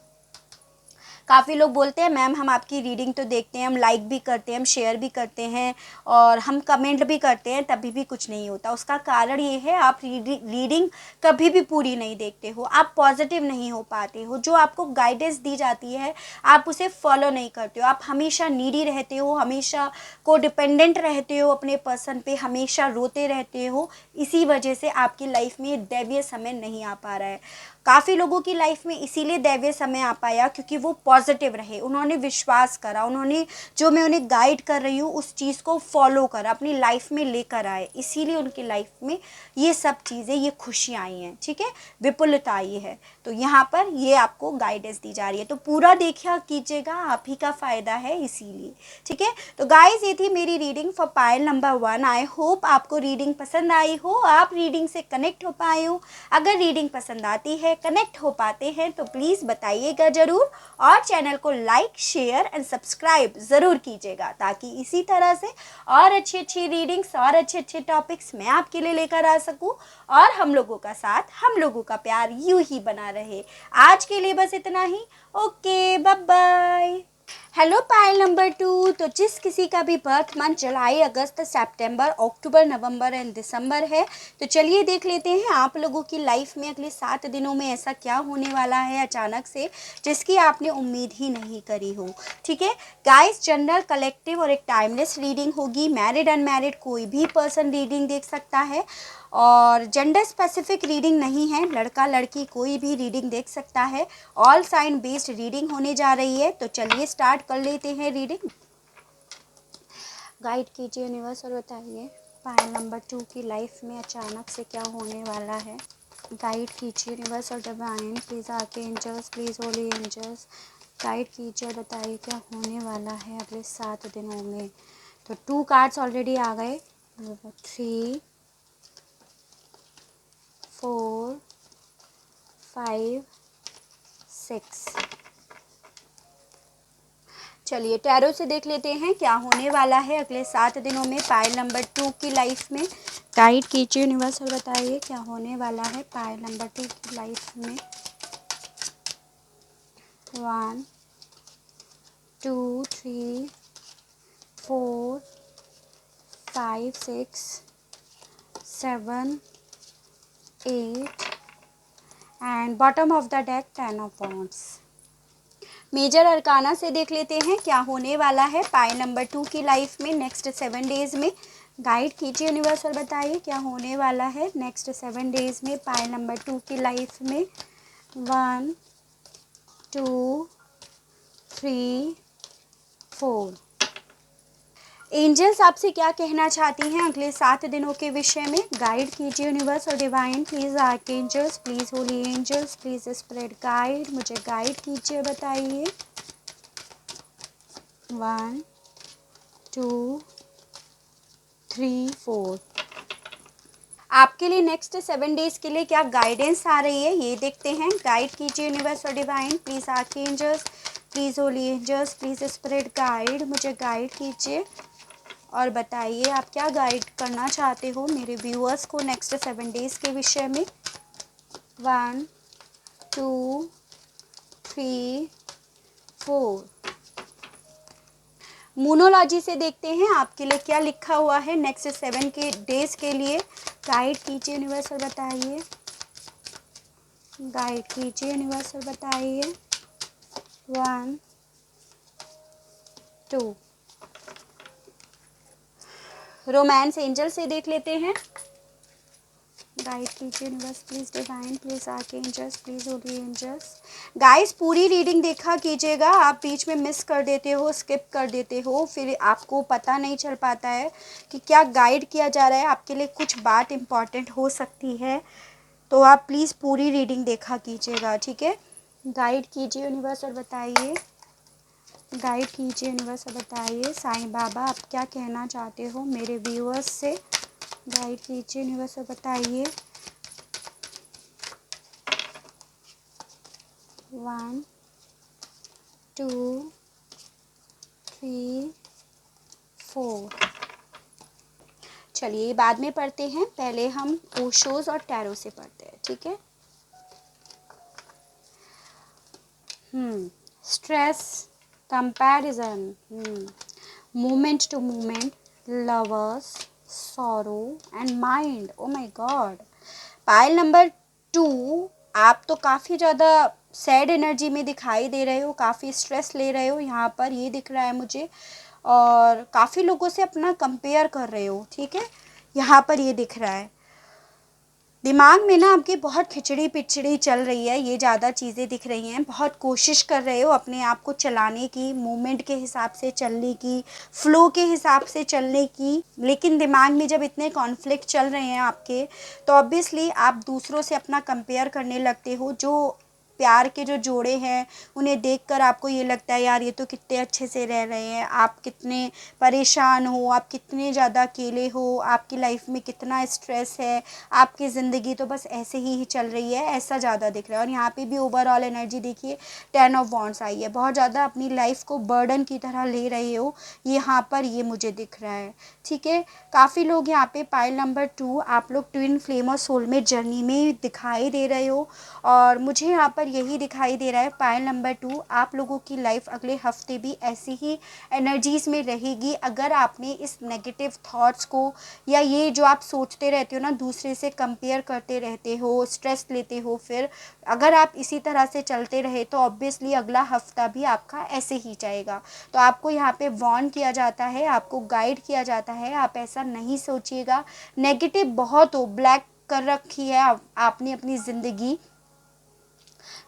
काफ़ी लोग बोलते हैं मैम हम आपकी रीडिंग तो देखते हैं, हम लाइक भी करते हैं, हम शेयर भी करते हैं और हम कमेंट भी करते हैं, तभी भी कुछ नहीं होता। उसका कारण ये है, आप रीडिंग कभी भी पूरी नहीं देखते हो, आप पॉजिटिव नहीं हो पाते हो। जो आपको गाइडेंस दी जाती है आप उसे फॉलो नहीं करते हो, आप हमेशा नीडी रहते हो, हमेशा को डिपेंडेंट रहते हो अपने पर्सन पे, हमेशा रोते रहते हो। इसी वजह से आपकी लाइफ में दैवीय समय नहीं आ पा रहा है। काफ़ी लोगों की लाइफ में इसीलिए दैवीय समय आ पाया क्योंकि वो पॉजिटिव रहे, उन्होंने विश्वास करा, उन्होंने जो मैं उन्हें गाइड कर रही हूँ उस चीज़ को फॉलो करा, अपनी लाइफ में लेकर आए, इसीलिए उनकी लाइफ में ये सब चीज़ें, ये खुशियाँ आई हैं, ठीक है, विपुलता आई है। तो यहाँ पर ये आपको गाइडेंस दी जा रही है, तो पूरा देखा कीजिएगा, आप ही का फ़ायदा है इसीलिए, ठीक है। तो गाइज, ये थी मेरी reading for pile number 1। I hope आपको रीडिंग पसंद आई हो, आप रीडिंग से कनेक्ट हो पाए हो। अगर रीडिंग पसंद आती है, कनेक्ट हो पाते हैं, तो प्लीज़ बताइएगा ज़रूर, और चैनल को लाइक, शेयर एंड सब्सक्राइब ज़रूर कीजिएगा, ताकि इसी तरह से और अच्छी अच्छी रीडिंग्स और अच्छे अच्छे टॉपिक्स मैं आपके लिए लेकर आ सकूं, और हम लोगों का साथ, हम लोगों का प्यार यूं ही बना रहे। आज के लिए बस इतना ही। Okay, bye bye. Hello pile number 2। तो जिस किसी का भी बर्थ मंथ जुलाई, अगस्त, सितंबर, अक्टूबर, नवंबर एंड दिसंबर है, तो चलिए देख लेते हैं आप लोगों की लाइफ में अगले 7 दिनों में ऐसा क्या होने वाला है अचानक से, जिसकी आपने उम्मीद ही नहीं करी हो, ठीक है। गाइस, जनरल, कलेक्टिव और एक टाइमलेस रीडिंग होगी। मैरिड अनमैरिड कोई भी पर्सन रीडिंग देख सकता है, और जेंडर स्पेसिफिक रीडिंग नहीं है, लड़का लड़की कोई भी रीडिंग देख सकता है। ऑल साइन बेस्ड रीडिंग होने जा रही है। तो चलिए स्टार्ट कर लेते हैं रीडिंग। गाइड कीजिए यूनिवर्स और बताइए पायल नंबर 2 की लाइफ में अचानक से क्या होने वाला है। गाइड कीजिए यूनिवर्स और डिवाइन, प्लीज़ आके angels, please holy angels, guide कीजिए और बताइए क्या होने वाला है अगले 7 दिनों में। तो 2 कार्ड्स ऑलरेडी आ गए, 3, 4, 5 6। चलिए टैरो से देख लेते हैं क्या होने वाला है अगले 7 दिनों में पायल नंबर 2 की लाइफ में। गाइड कीजिए यूनिवर्स और बताइए क्या होने वाला है पायल नंबर 2 की लाइफ में। 1 2 3 4 5 6 7 8 and bottom of the deck 10 of wands. Major arcana से देख लेते हैं क्या होने वाला है पायल नंबर 2 की लाइफ में नेक्स्ट 7 डेज में। गाइड कीजिए यूनिवर्स और बताइए क्या होने वाला है नेक्स्ट 7 डेज में पायल नंबर 2 की लाइफ में। 1 2 3 4। एंजल्स आपसे क्या कहना चाहती हैं अगले 7 दिनों के विषय में। गाइड कीजिए यूनिवर्स और divine please archangels please holy angels please spread guide, मुझे गाइड कीजिए बताइए। 1 2 3 4। आपके लिए नेक्स्ट 7 डेज के लिए क्या गाइडेंस आ रही है ये देखते हैं। गाइड कीजिए यूनिवर्स और divine please archangels please holy angels please spread guide, मुझे गाइड कीजिए और बताइए आप क्या गाइड करना चाहते हो मेरे व्यूअर्स को नेक्स्ट 7 डेज के विषय में। 1 2 3 4। मूनोलॉजी से देखते हैं आपके लिए क्या लिखा हुआ है नेक्स्ट 7 के डेज के लिए। गाइड कीजिए यूनिवर्स और बताइए। गाइड कीजिए यूनिवर्स और बताइए। 1 2। रोमांस एंजल से देख लेते हैं। गाइड कीजिए universe please divine please archangels please holy angels. Guys पूरी रीडिंग देखा कीजिएगा, आप बीच में मिस कर देते हो स्किप कर देते हो फिर आपको पता नहीं चल पाता है कि क्या गाइड किया जा रहा है। आपके लिए कुछ बात इम्पॉर्टेंट हो सकती है तो आप प्लीज़ पूरी रीडिंग देखा कीजिएगा, ठीक है। गाइड कीजिए यूनिवर्स और बताइए। गाइड कीजिए यूनिवर्स और बताइए साईं बाबा आप क्या कहना चाहते हो मेरे व्यूअर्स से। गाइड कीजिए यूनिवर्स और बताइए। 1 2 3 4। चलिए बाद में पढ़ते हैं, पहले हम ओशोज और टैरो से पढ़ते हैं, ठीक है। Stress comparison, moment to moment, lovers, sorrow and mind. Oh my god, pile number 2 आप तो काफ़ी ज़्यादा सैड एनर्जी में दिखाई दे रहे हो, काफ़ी स्ट्रेस ले रहे हो यहाँ पर ये दिख रहा है मुझे, और काफ़ी लोगों से अपना कंपेयर कर रहे हो, ठीक है, यहाँ पर ये दिख रहा है। दिमाग में ना आपकी बहुत खिचड़ी पिचड़ी चल रही है, ये ज़्यादा चीज़ें दिख रही हैं। बहुत कोशिश कर रहे हो अपने आप को चलाने की, मूवमेंट के हिसाब से चलने की, फ़्लो के हिसाब से चलने की, लेकिन दिमाग में जब इतने कॉन्फ्लिक्ट चल रहे हैं आपके तो ऑब्वियसली आप दूसरों से अपना कंपेयर करने लगते हो। जो प्यार के जो जोड़े हैं उन्हें देखकर आपको ये लगता है यार ये तो कितने अच्छे से रह रहे हैं, आप कितने परेशान हो, आप कितने ज़्यादा अकेले हो, आपकी लाइफ में कितना स्ट्रेस है, आपकी ज़िंदगी तो बस ऐसे ही चल रही है, ऐसा ज़्यादा दिख रहा है। और यहाँ पे भी ओवरऑल एनर्जी देखिए 10 ऑफ वॉन्ड्स आई है, बहुत ज़्यादा अपनी लाइफ को बर्डन की तरह ले रहे हो यहाँ पर, ये मुझे दिख रहा है, ठीक है। काफ़ी लोग यहाँ पे पाइल नंबर 2 आप लोग ट्विन फ्लेम और सोलमेट जर्नी में दिखाई दे रहे हो, और मुझे यहाँ पर यही दिखाई दे रहा है पाइल नंबर 2 आप लोगों की लाइफ अगले हफ्ते भी ऐसी ही एनर्जीज़ में रहेगी। अगर आपने इस नेगेटिव थॉट्स को या ये जो आप सोचते रहते हो ना, दूसरे से कंपेयर करते रहते हो, स्ट्रेस लेते हो, फिर अगर आप इसी तरह से चलते रहे तो ऑब्वियसली अगला हफ्ता भी आपका ऐसे ही जाएगा। तो आपको यहाँ पे वार्न किया जाता है, आपको गाइड किया जाता है, आप ऐसा नहीं सोचिएगा। नेगेटिव बहुत हो, ब्लैक कर रखी है आपने अपनी ज़िंदगी,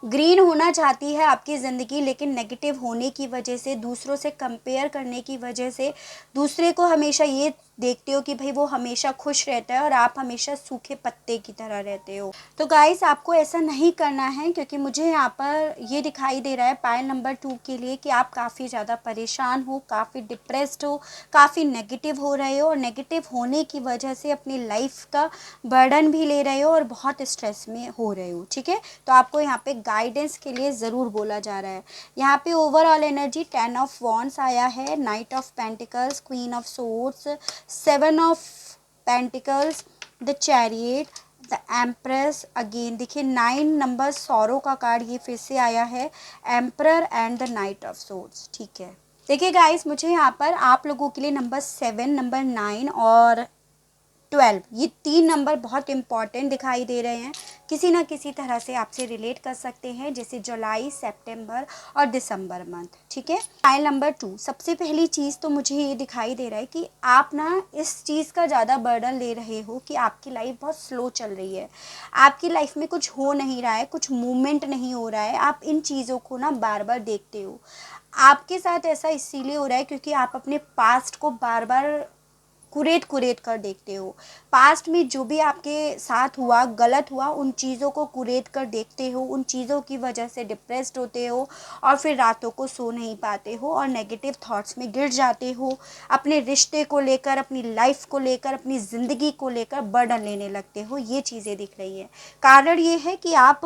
ग्रीन होना चाहती है आपकी ज़िंदगी, लेकिन नेगेटिव होने की वजह से, दूसरों से कंपेयर करने की वजह से, दूसरे को हमेशा ये देखते हो कि भाई वो हमेशा खुश रहता है और आप हमेशा सूखे पत्ते की तरह रहते हो। तो गाइस आपको ऐसा नहीं करना है, क्योंकि मुझे यहाँ पर ये दिखाई दे रहा है पायल नंबर 2 के लिए कि आप काफ़ी ज़्यादा परेशान हो, काफ़ी डिप्रेस्ड हो, काफ़ी नेगेटिव हो रहे हो, और नेगेटिव होने की वजह से अपनी लाइफ का बर्डन भी ले रहे हो और बहुत स्ट्रेस में हो रहे हो। ठीक है, तो आपको यहाँ पे गाइडेंस के लिए ज़रूर बोला जा रहा है। यहाँ पे ओवरऑल एनर्जी 10 ऑफ वॉन्ड्स आया है, night of pentacles, queen of swords, 7 of pentacles, the chariot, the empress. Again देखिए 9 नंबर सॉरो का कार्ड ये फिर से आया है, emperor and the night of swords. ठीक है, देखिए गाइस मुझे यहाँ पर आप लोगों के लिए नंबर 7, नंबर 9 और 12 ये 3 नंबर बहुत इंपॉर्टेंट दिखाई दे रहे हैं, किसी ना किसी तरह से आपसे रिलेट कर सकते हैं, जैसे जुलाई, सितंबर और दिसंबर मंथ। ठीक है, फाइल नंबर 2, सबसे पहली चीज़ तो मुझे ये दिखाई दे रहा है कि आप ना इस चीज़ का ज़्यादा बर्डन ले रहे हो कि आपकी लाइफ बहुत स्लो चल रही है, आपकी लाइफ में कुछ हो नहीं रहा है, कुछ मूवमेंट नहीं हो रहा है। आप इन चीज़ों को ना बार बार देखते हो। आपके साथ ऐसा इसीलिए हो रहा है क्योंकि आप अपने पास्ट को बार बार कुरेद कुरेद कर देखते हो। पास्ट में जो भी आपके साथ हुआ, गलत हुआ, उन चीज़ों को कुरेद कर देखते हो, उन चीज़ों की वजह से डिप्रेस्ड होते हो और फिर रातों को सो नहीं पाते हो और नेगेटिव थॉट्स में गिर जाते हो। अपने रिश्ते को लेकर, अपनी लाइफ को लेकर, अपनी ज़िंदगी को लेकर बर्डन लेने लगते हो। ये चीज़ें दिख रही है। कारण ये है कि आप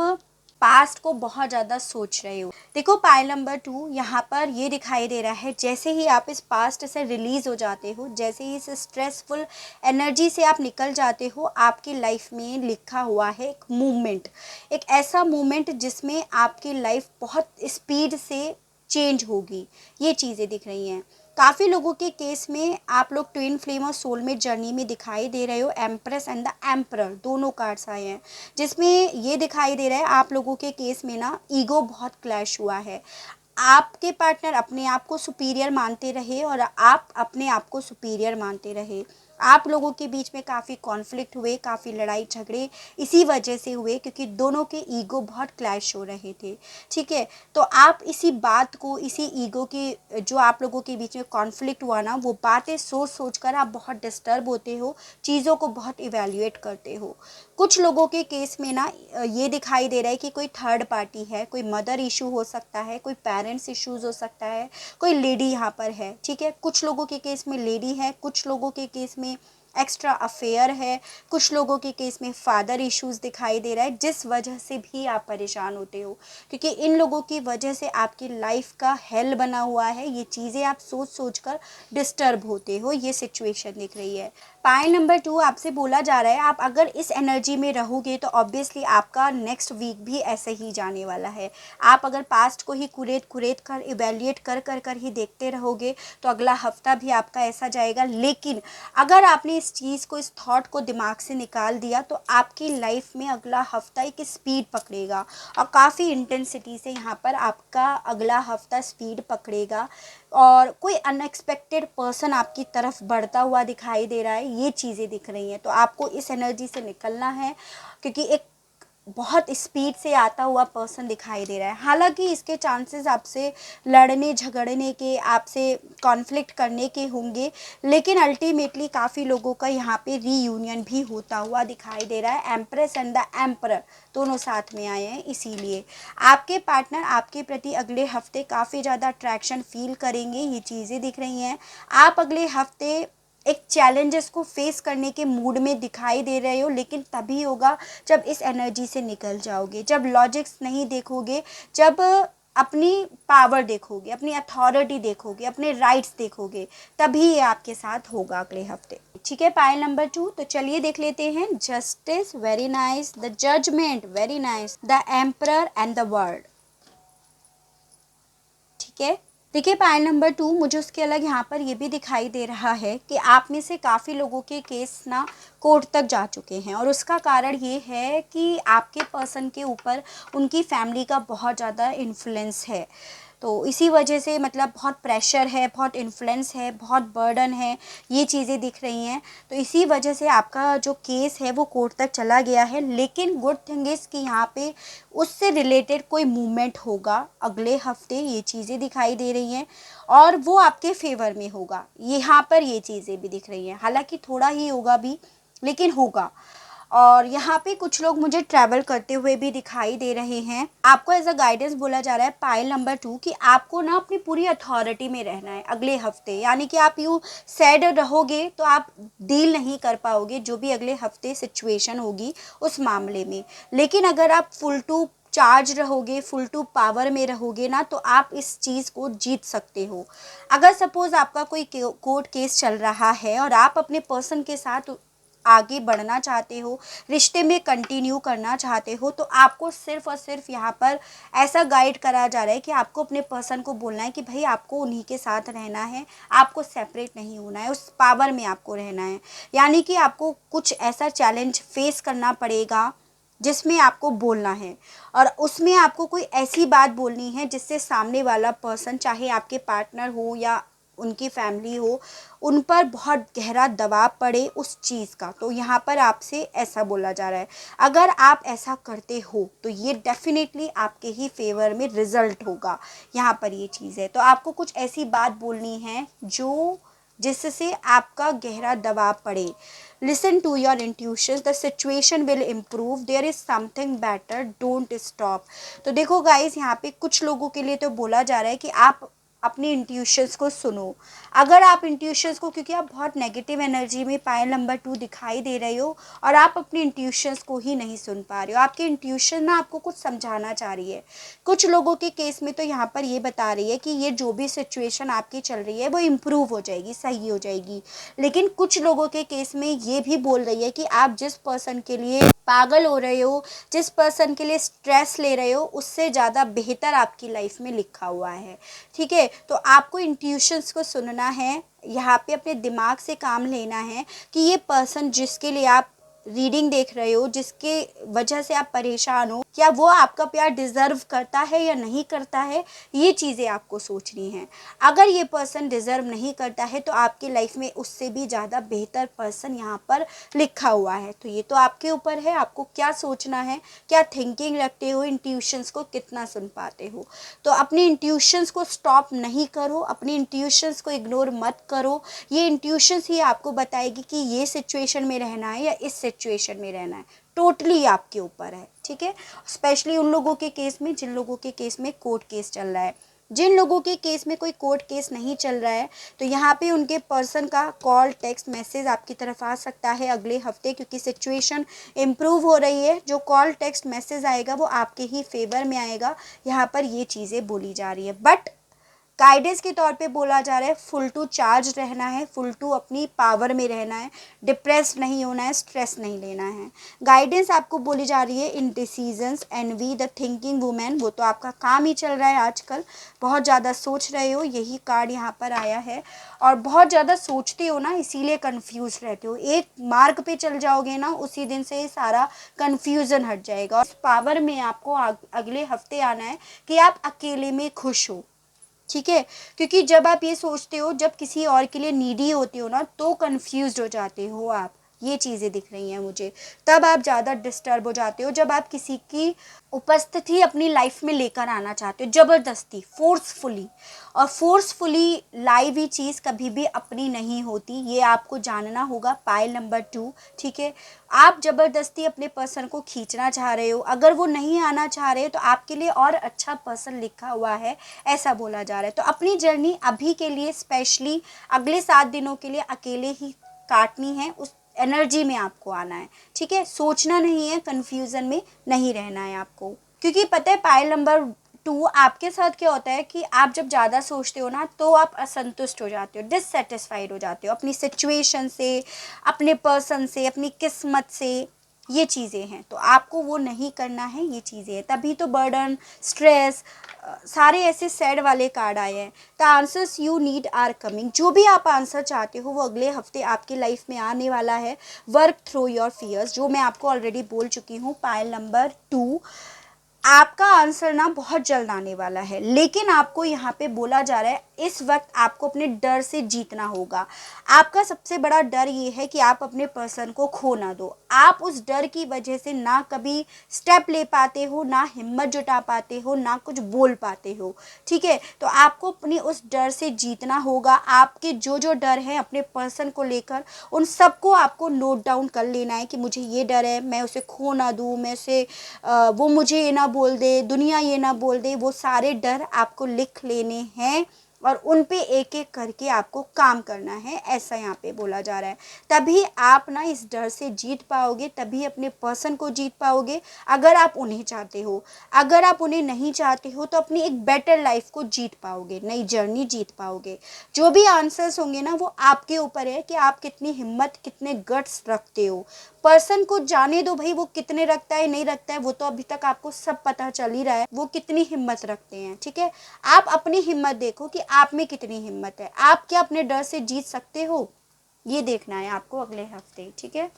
पास्ट को बहुत ज़्यादा सोच रहे हो। देखो पाइल नंबर 2 यहाँ पर ये दिखाई दे रहा है, जैसे ही आप इस पास्ट से रिलीज़ हो जाते हो, जैसे ही इस स्ट्रेसफुल एनर्जी से आप निकल जाते हो, आपकी लाइफ में लिखा हुआ है एक मूवमेंट, एक ऐसा मूवमेंट जिसमें आपकी लाइफ बहुत स्पीड से चेंज होगी। ये चीज़ें दिख रही हैं। काफ़ी लोगों के केस में आप लोग ट्विन फ्लेम और सोलमेट जर्नी में दिखाई दे रहे हो। एम्प्रेस एंड द एम्परर दोनों कार्ड्स आए हैं, जिसमें ये दिखाई दे रहा है आप लोगों के केस में ना ईगो बहुत क्लैश हुआ है। आपके पार्टनर अपने आप को सुपीरियर मानते रहे और आप अपने आप को सुपीरियर मानते रहे। आप लोगों के बीच में काफ़ी कॉन्फ्लिक्ट हुए, काफ़ी लड़ाई झगड़े इसी वजह से हुए क्योंकि दोनों के ईगो बहुत क्लैश हो रहे थे। ठीक है, तो आप इसी बात को, इसी ईगो की जो आप लोगों के बीच में कॉन्फ्लिक्ट हुआ ना, वो बातें सोच सोच कर आप बहुत डिस्टर्ब होते हो, चीज़ों को बहुत इवेल्युएट करते हो। कुछ लोगों के केस में ना ये दिखाई दे रहा है कि कोई थर्ड पार्टी है, कोई मदर इशू हो सकता है, कोई पेरेंट्स इश्यूज हो सकता है, कोई लेडी यहाँ पर है। ठीक है, कुछ लोगों के केस में लेडी है, कुछ लोगों के केस में एक्स्ट्रा अफेयर है, कुछ लोगों के केस में फादर इश्यूज दिखाई दे रहा है, जिस वजह से भी आप परेशान होते हो, क्योंकि इन लोगों की वजह से आपकी लाइफ का हेल बना हुआ है। ये चीज़ें आप सोच सोच कर डिस्टर्ब होते हो, ये सिचुएशन दिख रही है। पाइल नंबर 2 आपसे बोला जा रहा है आप अगर इस एनर्जी में रहोगे तो ऑब्वियसली आपका नेक्स्ट वीक भी ऐसे ही जाने वाला है। आप अगर पास्ट को ही कुरेद कुरेद कर, इवेल्युएट कर कर कर ही देखते रहोगे तो अगला हफ्ता भी आपका ऐसा जाएगा। लेकिन अगर आपने इस चीज़ को, इस थॉट को दिमाग से निकाल दिया तो आपकी लाइफ में अगला हफ्ता एक स्पीड पकड़ेगा और काफ़ी इंटेंसिटी से यहाँ पर आपका अगला हफ्ता स्पीड पकड़ेगा और कोई अनएक्सपेक्टेड पर्सन आपकी तरफ बढ़ता हुआ दिखाई दे रहा है। ये चीज़ें दिख रही हैं, तो आपको इस एनर्जी से निकलना है क्योंकि एक बहुत स्पीड से आता हुआ पर्सन दिखाई दे रहा है। हालांकि इसके चांसेस आपसे लड़ने झगड़ने के, आपसे कॉन्फ्लिक्ट करने के होंगे, लेकिन अल्टीमेटली काफ़ी लोगों का यहाँ पे रीयूनियन भी होता हुआ दिखाई दे रहा है। एम्प्रेस एंड द एम्परर दोनों साथ में आए हैं, इसीलिए आपके पार्टनर आपके प्रति अगले हफ्ते काफ़ी ज़्यादा अट्रैक्शन फील करेंगे। ये चीज़ें दिख रही हैं। आप अगले हफ्ते एक चैलेंजेस को फेस करने के मूड में दिखाई दे रहे हो, लेकिन तभी होगा जब इस एनर्जी से निकल जाओगे, जब लॉजिक्स नहीं देखोगे, जब अपनी पावर देखोगे, अपनी अथॉरिटी देखोगे, अपने राइट्स देखोगे, तभी ये आपके साथ होगा अगले हफ्ते। ठीक है, पाइल नंबर 2, तो चलिए देख लेते हैं। Justice very nice, the judgment very nice, the emperor and the world. ठीक है, देखिए पाइल नंबर 2 मुझे उसके अलग यहाँ पर ये भी दिखाई दे रहा है कि आप में से काफ़ी लोगों के केस ना कोर्ट तक जा चुके हैं और उसका कारण ये है कि आपके पर्सन के ऊपर उनकी फैमिली का बहुत ज़्यादा इन्फ्लुएंस है। तो इसी वजह से मतलब बहुत प्रेशर है, बहुत इन्फ्लुएंस है, बहुत बर्डन है, ये चीज़ें दिख रही हैं। तो इसी वजह से आपका जो केस है वो कोर्ट तक चला गया है। लेकिन गुड थिंग इज़ कि यहाँ पे उससे रिलेटेड कोई मूवमेंट होगा अगले हफ्ते, ये चीज़ें दिखाई दे रही हैं और वो आपके फेवर में होगा। यहाँ पर ये चीज़ें भी दिख रही हैं, हालांकि थोड़ा ही होगा भी, लेकिन होगा। और यहाँ पे कुछ लोग मुझे ट्रैवल करते हुए भी दिखाई दे रहे हैं। आपको एज अ गाइडेंस बोला जा रहा है पाइल नंबर 2 कि आपको ना अपनी पूरी अथॉरिटी में रहना है अगले हफ्ते। यानी कि आप यूँ सैड रहोगे तो आप डील नहीं कर पाओगे जो भी अगले हफ्ते सिचुएशन होगी उस मामले में। लेकिन अगर आप फुल टू चार्ज रहोगे, फुल टू पावर में रहोगे ना, तो आप इस चीज़ को जीत सकते हो। अगर सपोज़ आपका कोई कोर्ट केस चल रहा है और आप अपने पर्सन के साथ आगे बढ़ना चाहते हो, रिश्ते में कंटिन्यू करना चाहते हो, तो आपको सिर्फ और सिर्फ यहाँ पर ऐसा गाइड करा जा रहा है कि आपको अपने पर्सन को बोलना है कि भाई आपको उन्हीं के साथ रहना है, आपको सेपरेट नहीं होना है, उस पावर में आपको रहना है। यानी कि आपको कुछ ऐसा चैलेंज फेस करना पड़ेगा जिसमें आपको बोलना है और उसमें आपको कोई ऐसी बात बोलनी है जिससे सामने वाला पर्सन, चाहे आपके पार्टनर हो या उनकी फैमिली हो, उन पर बहुत गहरा दबाव पड़े उस चीज़ का। तो यहाँ पर आपसे ऐसा बोला जा रहा है। अगर आप ऐसा करते हो तो ये डेफिनेटली आपके ही फेवर में रिजल्ट होगा। यहाँ पर ये चीज़ है, तो आपको कुछ ऐसी बात बोलनी है जो जिससे आपका गहरा दबाव पड़े। Listen to your intuitions, the situation will improve, there is something better, don't stop. तो देखो गाइस, यहाँ पे कुछ लोगों के लिए तो बोला जा रहा है कि आप अपनी इंट्यूशंस को सुनो। अगर आप इंट्यूशंस को, क्योंकि आप बहुत नेगेटिव एनर्जी में पाइल नंबर 2 दिखाई दे रहे हो और आप अपनी इंट्यूशंस को ही नहीं सुन पा रहे हो, आपकी इंट्यूशन ना आपको कुछ समझाना चाह रही है। कुछ लोगों के केस में तो यहाँ पर ये बता रही है कि ये जो भी सिचुएशन आपकी चल रही है वो इम्प्रूव हो जाएगी, सही हो जाएगी। लेकिन कुछ लोगों के केस में ये भी बोल रही है कि आप जिस पर्सन के लिए पागल हो रहे हो, जिस पर्सन के लिए स्ट्रेस ले रहे हो, उससे ज़्यादा बेहतर आपकी लाइफ में लिखा हुआ है। ठीक है, तो आपको इंट्यूशंस को सुनना है, यहाँ पे अपने दिमाग से काम लेना है कि ये पर्सन जिसके लिए आप रीडिंग देख रहे हो, जिसके वजह से आप परेशान हो, क्या वो आपका प्यार डिज़र्व करता है या नहीं करता है, ये चीज़ें आपको सोचनी है। अगर ये पर्सन डिज़र्व नहीं करता है तो आपकी लाइफ में उससे भी ज़्यादा बेहतर पर्सन यहाँ पर लिखा हुआ है। तो ये तो आपके ऊपर है, आपको क्या सोचना है, क्या थिंकिंग रखते हो, इंट्यूशंस को कितना सुन पाते हो। तो अपनी इंट्यूशंस को स्टॉप नहीं करो, अपनी इंट्यूशंस को इग्नोर मत करो। ये इंट्यूशंस ही आपको बताएगी कि ये सिचुएशन में रहना है या इस सिचुएशन में रहना है, टोटली आपके ऊपर है। ठीक है, स्पेशली उन लोगों के केस में जिन लोगों के केस में कोर्ट केस चल रहा है। जिन लोगों के केस में कोई कोर्ट केस नहीं चल रहा है तो यहाँ पे उनके पर्सन का कॉल, टेक्स्ट मैसेज आपकी तरफ आ सकता है अगले हफ्ते, क्योंकि सिचुएशन इम्प्रूव हो रही है। जो कॉल, टेक्स्ट मैसेज आएगा वो आपके ही फेवर में आएगा, यहाँ पर ये चीज़ें बोली जा रही है। बट गाइडेंस के तौर पे बोला जा रहा है फुल टू चार्ज रहना है, फुल टू अपनी पावर में रहना है, डिप्रेस्ड नहीं होना है, स्ट्रेस नहीं लेना है। गाइडेंस आपको बोली जा रही है in decisions, envy, the thinking women, वो तो आपका काम ही चल रहा है आजकल, बहुत ज़्यादा सोच रहे हो, यही कार्ड यहाँ पर आया है। और बहुत ज़्यादा सोचते हो ना, इसीलिए कन्फ्यूज रहते हो। एक मार्ग पे चल जाओगे ना, उसी दिन से सारा कन्फ्यूज़न हट जाएगा। उस पावर में आपको अगले हफ्ते आना है कि आप अकेले में खुश हो। ठीक है, क्योंकि जब आप ये सोचते हो, जब किसी और के लिए नीडी होते हो ना, तो कंफ्यूज्ड हो जाते हो आप। ये चीज़ें दिख रही हैं मुझे, तब आप ज़्यादा डिस्टर्ब हो जाते हो जब आप किसी की उपस्थिति अपनी लाइफ में लेकर आना चाहते हो ज़बरदस्ती, फोर्सफुली। और फोर्सफुली लाई हुई चीज़ कभी भी अपनी नहीं होती, ये आपको जानना होगा। पाइल नंबर 2, ठीक है, आप ज़बरदस्ती अपने पर्सन को खींचना चाह रहे हो, अगर वो नहीं आना चाह रहे हो तो आपके लिए और अच्छा पर्सन लिखा हुआ है, ऐसा बोला जा रहा है। तो अपनी जर्नी अभी के लिए, स्पेशली अगले 7 दिनों के लिए अकेले ही काटनी है, उस एनर्जी में आपको आना है। ठीक है, सोचना नहीं है, कन्फ्यूज़न में नहीं रहना है आपको। क्योंकि पता है पाइल नंबर 2 आपके साथ क्या होता है कि आप जब ज़्यादा सोचते हो ना तो आप असंतुष्ट हो जाते हो, डिससेटिस्फाइड हो जाते हो अपनी सिचुएशन से, अपने पर्सन से, अपनी किस्मत से। ये चीज़ें हैं, तो आपको वो नहीं करना है, ये चीज़ें हैं। तभी तो बर्डन, स्ट्रेस, सारे ऐसे सैड वाले कार्ड आए हैं। The answers you need are coming, जो भी आप आंसर चाहते हो वो अगले हफ्ते आपकी लाइफ में आने वाला है। वर्क थ्रू योर फियर्स, जो मैं आपको ऑलरेडी बोल चुकी हूँ। पाइल नंबर 2, आपका आंसर ना बहुत जल्द आने वाला है, लेकिन आपको यहाँ पे बोला जा रहा है इस वक्त आपको अपने डर से जीतना होगा। आपका सबसे बड़ा डर ये है कि आप अपने पर्सन को खो ना दो। आप उस डर की वजह से ना कभी स्टेप ले पाते हो, ना हिम्मत जुटा पाते हो, ना कुछ बोल पाते हो। ठीक है, तो आपको अपनी उस डर से जीतना होगा। आपके जो जो डर है अपने पर्सन को लेकर, उन सबको आपको नोट डाउन कर लेना है कि मुझे ये डर है, मैं उसे खो ना दूँ, मैं उसे वो मुझे ये ना बोल दे, दुनिया ये ना बोल दे। वो सारे डर आपको लिख लेने हैं और उन पे एक एक करके आपको काम करना है, ऐसा यहाँ पे बोला जा रहा है। तभी आप ना इस डर से जीत पाओगे, तभी अपने पर्सन को जीत पाओगे। अगर आप उन्हें चाहते हो, अगर आप उन्हें नहीं चाहते हो तो अपनी एक बेटर लाइफ को जीत पाओगे, नई जर्नी जीत पाओगे। जो भी आंसर्स होंगे ना वो आपके ऊपर है कि आप कितनी हिम्मत, कितने गट्स रखते हो। पर्सन को जाने दो भाई, वो कितने रखता है नहीं रखता है, वो तो अभी तक आपको सब पता चल ही रहा है वो कितनी हिम्मत रखते हैं। ठीक है, आप अपनी हिम्मत देखो कि आप में कितनी हिम्मत है। आप क्या अपने डर से जीत सकते हो, ये देखना है आपको अगले हफ्ते। ठीक है,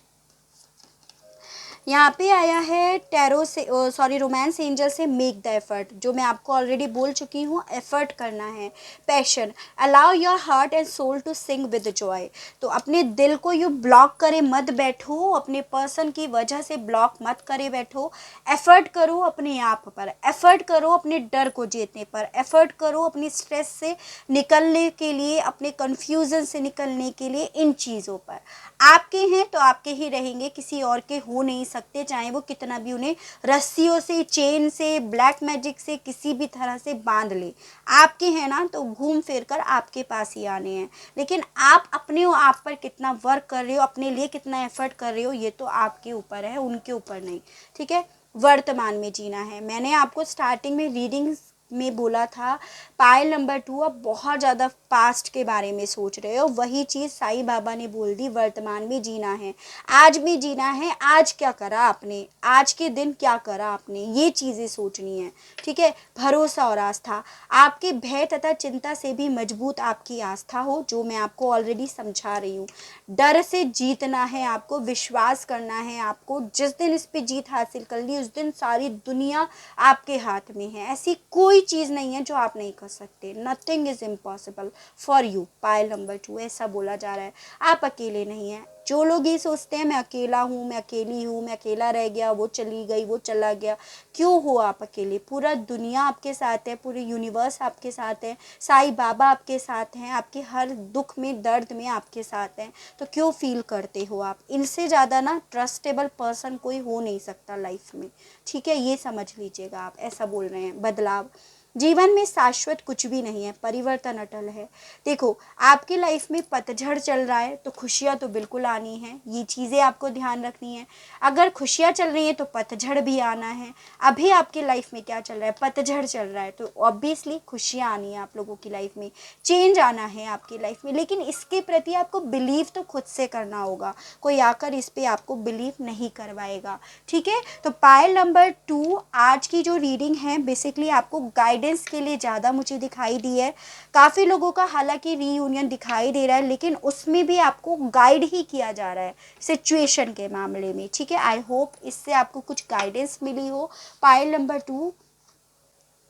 यहाँ पे आया है टैरो से, सॉरी, रोमांस एंजल से, मेक द एफर्ट, जो मैं आपको ऑलरेडी बोल चुकी हूँ, एफर्ट करना है। Passion, allow your heart and soul to sing with joy. तो अपने दिल को यू ब्लॉक करे मत बैठो, अपने पर्सन की वजह से ब्लॉक मत करे बैठो। एफर्ट करो अपने आप पर, एफर्ट करो अपने डर को जीतने पर, एफर्ट करो अपनी स्ट्रेस से निकलने के लिए, अपने कन्फ्यूज़न से निकलने के लिए। इन चीज़ों पर आपके हैं तो आपके ही रहेंगे, किसी और के हो नहीं सकते, चाहे वो कितना भी उन्हें रस्सियों से, चेन से, ब्लैक मैजिक से, किसी भी तरह से बांध ले। आपके हैं ना तो घूम फिर कर आपके पास ही आने हैं। लेकिन आप अपने आप पर कितना वर्क कर रहे हो, अपने लिए कितना एफर्ट कर रहे हो, ये तो आपके ऊपर है, उनके ऊपर नहीं। ठीक है, वर्तमान में जीना है। मैंने आपको स्टार्टिंग में रीडिंग में बोला था पायल नंबर 2 आप बहुत ज़्यादा पास्ट के बारे में सोच रहे हो, वही चीज़ साईं बाबा ने बोल दी, वर्तमान में जीना है, आज में जीना है। आज क्या करा आपने, आज के दिन क्या करा आपने, ये चीज़ें सोचनी है। ठीक है, भरोसा और आस्था, आपके भय तथा चिंता से भी मजबूत आपकी आस्था हो, जो मैं आपको ऑलरेडी समझा रही हूँ। डर से जीतना है आपको, विश्वास करना है आपको। जिस दिन इस पे जीत हासिल कर ली उस दिन सारी दुनिया आपके हाथ में है। ऐसी कोई चीज़ नहीं है जो आप नहीं कर सकते। Nothing is impossible for you. Pile number 2 ऐसा बोला जा रहा है। आप अकेले नहीं हैं। जो लोग ये सोचते हैं मैं अकेला हूँ, मैं अकेली हूँ, मैं अकेला रह गया, वो चली गई, वो चला गया, क्यों हो आप अकेले? पूरा दुनिया आपके साथ है, पूरे यूनिवर्स आपके साथ है, साईं बाबा आपके साथ हैं, आपके हर दुख में, दर्द में आपके साथ हैं। तो क्यों फील करते हो आप? इनसे ज़्यादा ना ट्रस्टेबल पर्सन कोई हो नहीं सकता लाइफ में। ठीक है, ये समझ लीजिएगा। आप ऐसा बोल रहे हैं। बदलाव, जीवन में शाश्वत कुछ भी नहीं है, परिवर्तन अटल है। देखो, आपकी लाइफ में पतझड़ चल रहा है तो खुशियाँ तो बिल्कुल आनी है, ये चीज़ें आपको ध्यान रखनी है। अगर खुशियाँ चल रही हैं तो पतझड़ भी आना है। अभी आपकी लाइफ में क्या चल रहा है? पतझड़ चल रहा है, तो ऑब्वियसली खुशियाँ आनी है आप लोगों की लाइफ में, चेंज आना है आपकी लाइफ में। लेकिन इसके प्रति आपको बिलीव तो खुद से करना होगा, कोई आकर इस पर आपको बिलीव नहीं करवाएगा। ठीक है, तो पायल नंबर 2 आज की जो रीडिंग है बेसिकली आपको गाइडेंस के लिए ज़्यादा मुझे दिखाई दी है। काफ़ी लोगों का हालांकि रीयूनियन दिखाई दे रहा है, लेकिन उसमें भी आपको गाइड ही किया जा रहा है सिचुएशन के मामले में। ठीक है, आई होप इससे आपको कुछ गाइडेंस मिली हो। पायल नंबर 2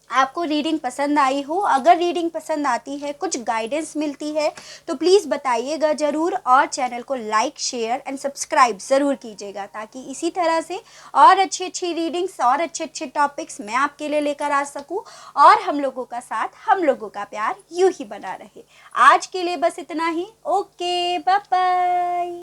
आपको रीडिंग पसंद आई हो। अगर रीडिंग पसंद आती है, कुछ गाइडेंस मिलती है तो प्लीज़ बताइएगा ज़रूर, और चैनल को लाइक, शेयर एंड सब्सक्राइब ज़रूर कीजिएगा, ताकि इसी तरह से और अच्छी अच्छी रीडिंग्स और अच्छे अच्छे टॉपिक्स मैं आपके लिए लेकर आ सकूं, और हम लोगों का साथ, हम लोगों का प्यार यूं ही बना रहे। आज के लिए बस इतना ही। Okay, bye bye.